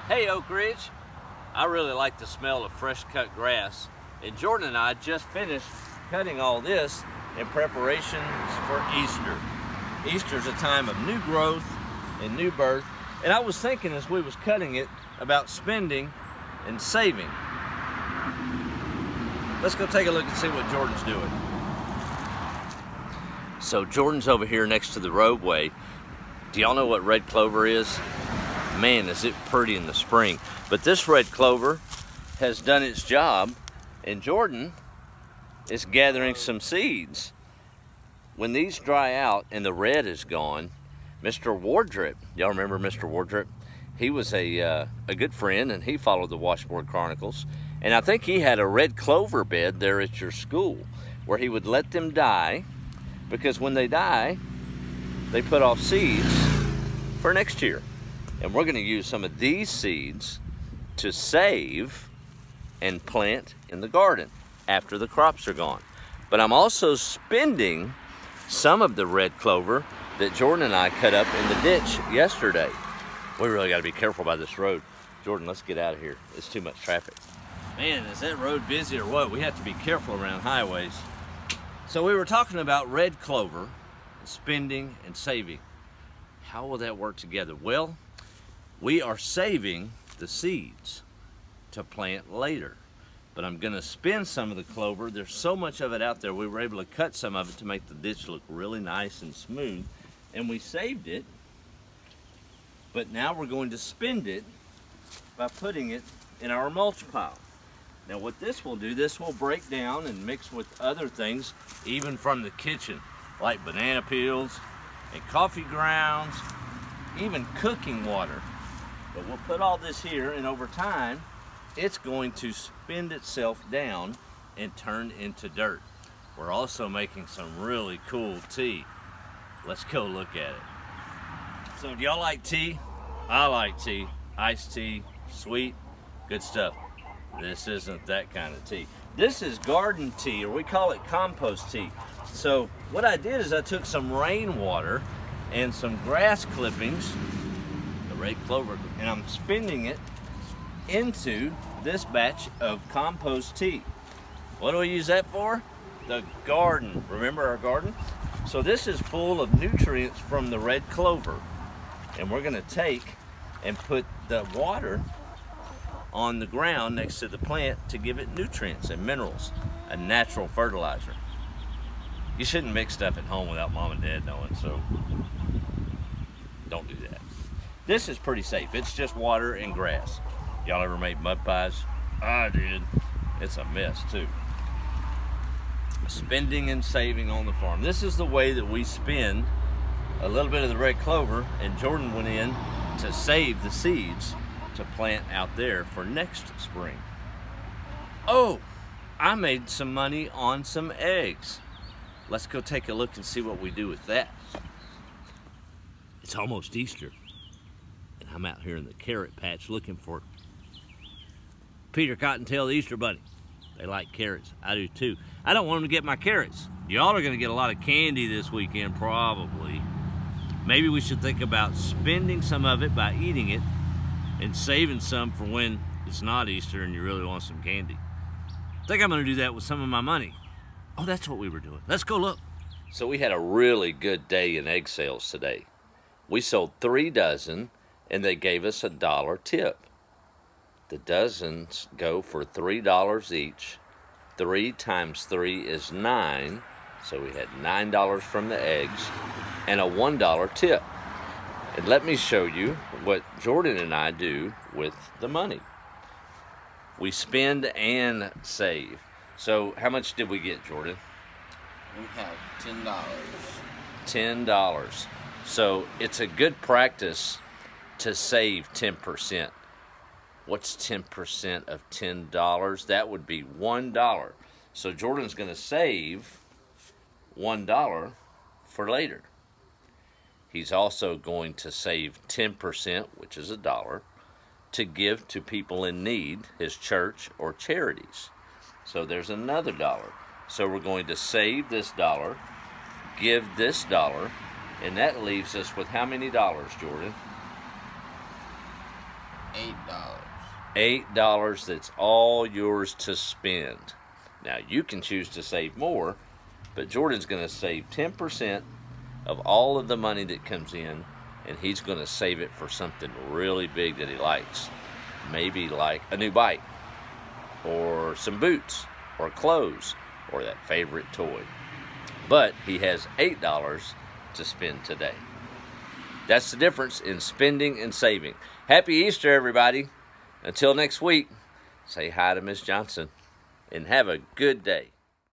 Hey Oak Ridge, I really like the smell of fresh cut grass, and Jordan and I just finished cutting all this in preparations for Easter. Easter's a time of new growth and new birth, and I was thinking as we was cutting it about spending and saving. Let's go take a look and see what Jordan's doing. So Jordan's over here next to the roadway. Do y'all know what red clover is? Man, is it pretty in the spring. But this red clover has done its job, and Jordan is gathering some seeds. When these dry out and the red is gone, Mr. Wardrip, y'all remember Mr. Wardrip? He was a good friend, and he followed the Washboard Chronicles. And I think he had a red clover bed there at your school where he would let them die, because when they die, they put off seeds for next year. And we're going to use some of these seeds to save and plant in the garden after the crops are gone. But I'm also spending some of the red clover that Jordan and I cut up in the ditch yesterday. We really got to be careful by this road. Jordan, let's get out of here. It's too much traffic. Man, is that road busy or what? We have to be careful around highways. So we were talking about red clover, spending and saving. How will that work together? Well, we are saving the seeds to plant later, but I'm gonna spend some of the clover. There's so much of it out there. We were able to cut some of it to make the ditch look really nice and smooth, and we saved it, but now we're going to spend it by putting it in our mulch pile. Now what this will do, this will break down and mix with other things, even from the kitchen, like banana peels and coffee grounds, even cooking water. But we'll put all this here, and over time, it's going to spin itself down and turn into dirt. We're also making some really cool tea. Let's go look at it. So do y'all like tea? I like tea. Iced tea, sweet, good stuff. This isn't that kind of tea. This is garden tea, or we call it compost tea. So what I did is I took some rainwater and some grass clippings, red clover, and I'm spinning it into this batch of compost tea. What do we use that for? The garden. Remember our garden? So this is full of nutrients from the red clover, and we're gonna take and put the water on the ground next to the plant to give it nutrients and minerals, a natural fertilizer. You shouldn't mix stuff at home without mom and dad knowing, so don't do that. This is pretty safe. It's just water and grass. Y'all ever made mud pies? I did. It's a mess too. Spending and saving on the farm. This is the way that we spend a little bit of the red clover, and Jordan went in to save the seeds to plant out there for next spring. Oh, I made some money on some eggs. Let's go take a look and see what we do with that. It's almost Easter, and I'm out here in the carrot patch looking for Peter Cottontail, the Easter Bunny. They like carrots. I do too. I don't want them to get my carrots. Y'all are gonna get a lot of candy this weekend, probably. Maybe we should think about spending some of it by eating it and saving some for when it's not Easter and you really want some candy. I think I'm gonna do that with some of my money. Oh, that's what we were doing. Let's go look. So we had a really good day in egg sales today. We sold 3 dozen, and they gave us a $1 tip. The dozens go for $3 each. 3 times 3 is 9, so we had $9 from the eggs and a $1 tip. And let me show you what Jordan and I do with the money. We spend and save. So how much did we get, Jordan? We have $10. $10. So it's a good practice to save 10%. What's 10% of $10? That would be $1. So Jordan's gonna save $1 for later. He's also going to save 10%, which is $1, to give to people in need, his church or charities. So there's another $1. So we're going to save this $1, give this $1, and that leaves us with how many dollars, Jordan? $8 that's all yours to spend. Now you can choose to save more, but Jordan's going to save 10% of all of the money that comes in, and he's going to save it for something really big that he likes. Maybe like a new bike, or some boots, or clothes, or that favorite toy. But he has $8 to spend today. That's the difference in spending and saving. Happy Easter, everybody. Until next week, say hi to Miss Johnson and have a good day.